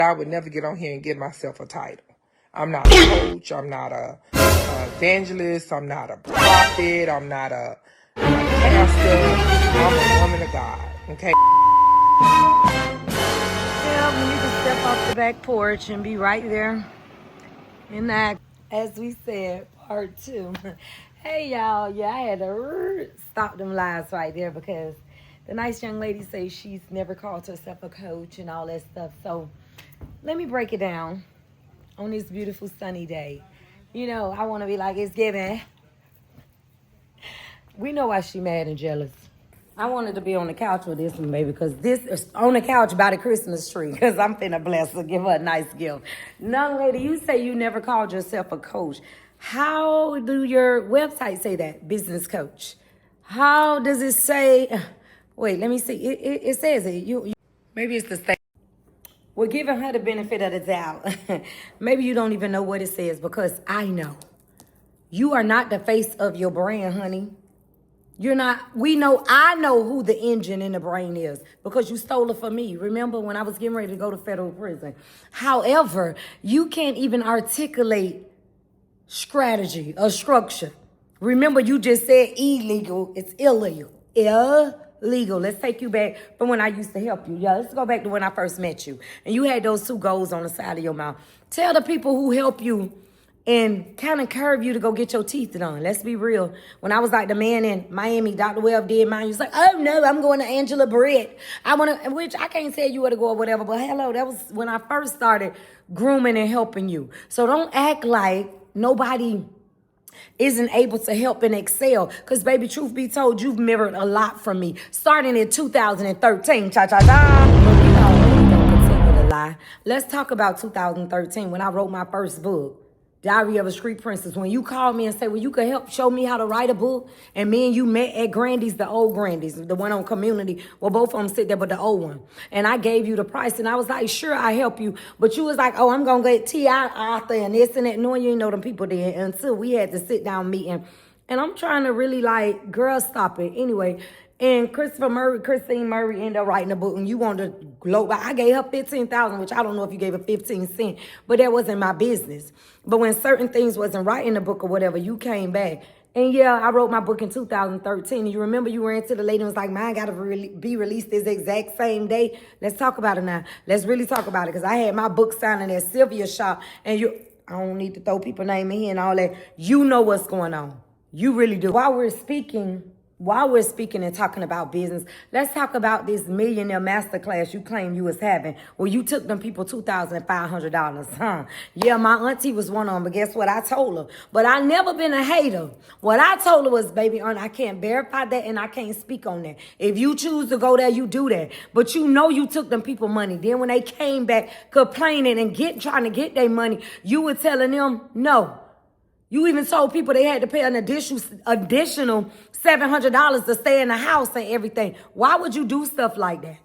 I would never get on here and give myself a title. I'm not a coach. I'm not a evangelist. I'm not a prophet. I'm not a pastor. I'm a woman of God. Okay. Yeah, we need to step off the back porch and be right there in that, as we said, part 2. Hey, y'all. Yeah, I had to stop them lies right there because the nice young lady says she's never called herself a coach and all that stuff. So let me break it down on this beautiful sunny day. You know, I want to be like, it's giving. We know why she mad and jealous. I wanted to be on the couch with this one, baby, because this is on the couch by the Christmas tree, because I'm finna bless her, give her a nice gift. Young lady, you say you never called yourself a coach. How do your website say that, business coach? How does it say, wait, let me see. It says it. Maybe it's the same. We're giving her the benefit of the doubt. Maybe you don't even know what it says, because I know. You are not the face of your brand, honey. You're not, I know who the engine in the brain is because you stole it from me. Remember when I was getting ready to go to federal prison? However, you can't even articulate strategy or structure. Remember, you just said illegal. It's illegal. Illegal. Let's take you back from when I used to help you. Yeah, let's go back to when I first met you. And you had those 2 goals on the side of your mouth. Tell the people who help you and kind of curve you to go get your teeth done. Let's be real. When I was like the man in Miami, Dr. Webb did mine. He was like, oh no, I'm going to Angela Britt. Which I can't tell you where to go or whatever, but hello, that was when I first started grooming and helping you. So don't act like nobody isn't able to help and excel. Because baby, truth be told, you've mirrored a lot from me. Starting in 2013, cha-cha-cha. Don't continue to lie. Let's talk about 2013 when I wrote my first book. Diary of a Street Princess. When you called me and said, well, you could help show me how to write a book. And me and you met at Grandy's, the old Grandy's, the one on Community. Well, both of them sit there, but the old one. And I gave you the price. And I was like, sure, I help you. But you was like, oh, I'm going to get T.I. Arthur and this and that. Knowing you didn't know them people there until we had to sit down meeting. And I'm trying to really like, girl, stop it. Anyway. And Christine Murray ended up writing a book, and you wanted to gloat. I gave her $15,000, which I don't know if you gave her 15 cents, but that wasn't my business. But when certain things wasn't right in the book or whatever, you came back. And yeah, I wrote my book in 2013. And you remember you ran to the lady and was like, mine got to be released this exact same day. Let's talk about it now. Let's really talk about it, because I had my book signing at Sylvia's shop, and I don't need to throw people's name in here and all that. You know what's going on. You really do. While we're speaking and talking about business, let's talk about this millionaire masterclass you claim you was having, where you took them people $2,500, huh? Yeah, my auntie was one of them, but guess what? I told her. But I never been a hater. What I told her was, baby, I can't verify that and I can't speak on that. If you choose to go there, you do that. But you know you took them people money. Then when they came back complaining and trying to get their money, you were telling them no. You even told people they had to pay an additional $700 to stay in the house and everything. Why would you do stuff like that?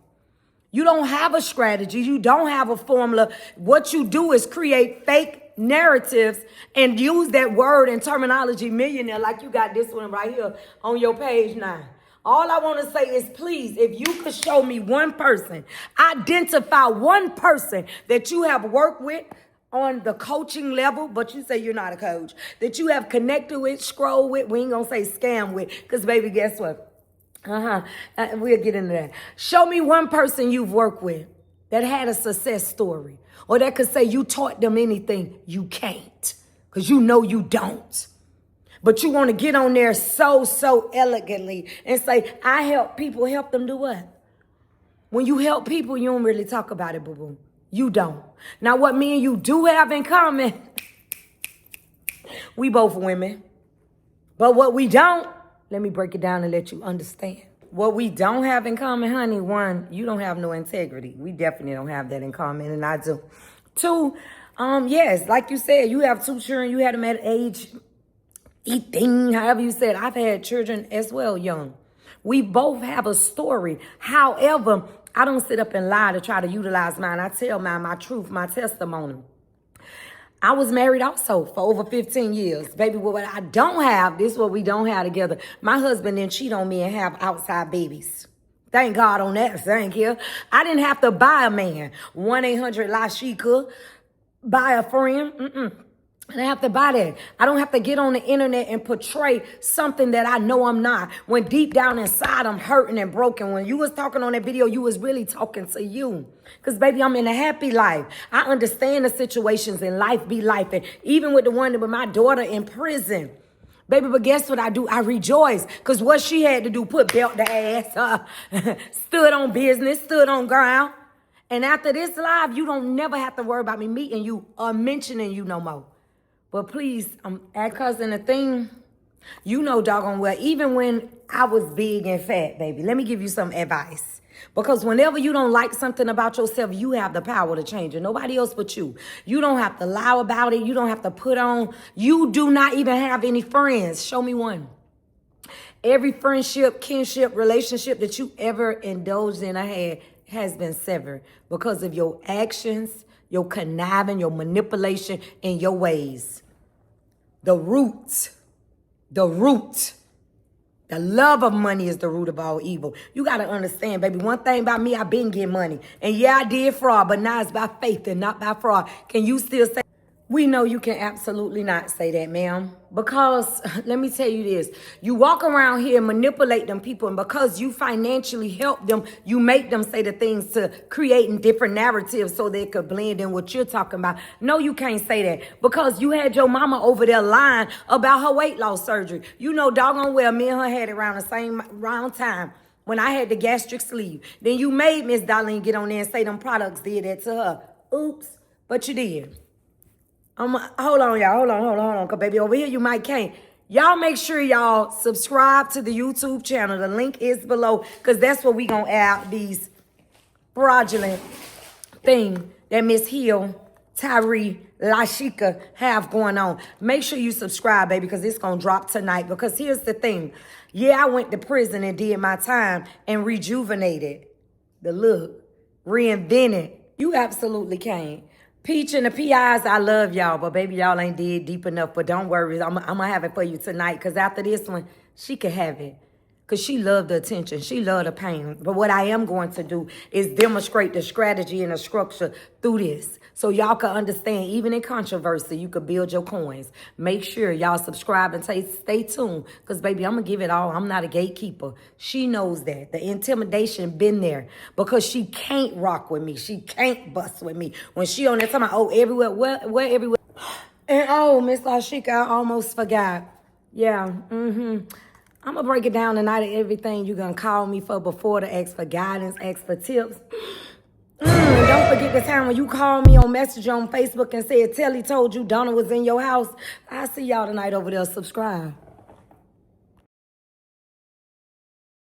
You don't have a strategy. You don't have a formula. What you do is create fake narratives and use that word and terminology, millionaire, like you got this one right here on your page 9. All I want to say is, please, if you could show me one person, identify one person that you have worked with on the coaching level, but you say you're not a coach, that you have connected with, scroll with, we ain't gonna say scam with, because baby, guess what? We'll get into that. Show me one person you've worked with that had a success story, or that could say you taught them anything. You can't, because you know you don't. But you want to get on there so elegantly and say, I help people. Help them do what? When you help people, you don't really talk about it, boo-boo. You don't. Now, what me and you do have in common, we both women. But what we don't, let me break it down and let you understand. What we don't have in common, honey, 1, you don't have no integrity. We definitely don't have that in common, and I do. 2, yes, like you said, you have 2 children. You had them at age 18, however you said. I've had children as well, young. We both have a story. However, I don't sit up and lie to try to utilize mine. I tell mine, my truth, my testimony. I was married also for over 15 years. Baby, what I don't have, this is what we don't have together. My husband didn't cheat on me and have outside babies. Thank God on that. Thank you. I didn't have to buy a man. 1-800-Shashicka. Buy a friend. I didn't have to buy that. I don't have to get on the internet and portray something that I know I'm not. When deep down inside, I'm hurting and broken. When you was talking on that video, you was really talking to you. Because, baby, I'm in a happy life. I understand the situations in life be life. And even with the one with my daughter in prison. Baby, but guess what I do? I rejoice. Because what she had to do, put belt to ass, stood on business, stood on ground. And after this live, you don't never have to worry about me meeting you or mentioning you no more. But please, cousin, the thing, you know doggone well, even when I was big and fat, baby, let me give you some advice. Because whenever you don't like something about yourself, you have the power to change it. Nobody else but you. You don't have to lie about it. You don't have to put on. You do not even have any friends. Show me one. Every friendship, kinship, relationship that you ever indulged in or had has been severed because of your actions, your conniving, your manipulation, and your ways. The root, the love of money is the root of all evil. You got to understand, baby, one thing about me, I've been getting money. And yeah, I did fraud, but now it's by faith and not by fraud. Can you still say? We know you can absolutely not say that, ma'am. Because, let me tell you this. You walk around here and manipulate them people. And because you financially help them, you make them say the things to creating different narratives so they could blend in what you're talking about. No, you can't say that. Because you had your mama over there lying about her weight loss surgery. You know doggone well me and her had it around the same round time when I had the gastric sleeve. Then you made Miss Darlene get on there and say them products did that to her. Oops. But you did. Hold on, y'all. Hold on. Because, baby, over here you might can't. Y'all make sure y'all subscribe to the YouTube channel. The link is below. Because that's where we going to add these fraudulent thing that Miss Hill, Tyree, Shashicka have going on. Make sure you subscribe, baby, because it's going to drop tonight. Because here's the thing. Yeah, I went to prison and did my time and rejuvenated the look. Reinvented. You absolutely can't. Peach and the PIs, I love y'all, but baby, y'all ain't dead deep enough. But don't worry, I'm going to have it for you tonight. Because after this one, she can have it. Because she loved the attention. She loved the pain. But what I am going to do is demonstrate the strategy and the structure through this. So y'all can understand, even in controversy, you could build your coins. Make sure y'all subscribe and stay tuned. Because, baby, I'm going to give it all. I'm not a gatekeeper. She knows that. The intimidation been there. Because she can't rock with me. She can't bust with me. When she on there talking about, oh, everywhere, where everywhere. And, oh, Miss Shashicka, I almost forgot. Yeah, I'm going to break it down tonight of everything you're going to call me for before to ask for guidance, ask for tips. Don't forget the time when you called me on Messenger on Facebook and said Telly told you Donna was in your house. I'll see y'all tonight over there. Subscribe.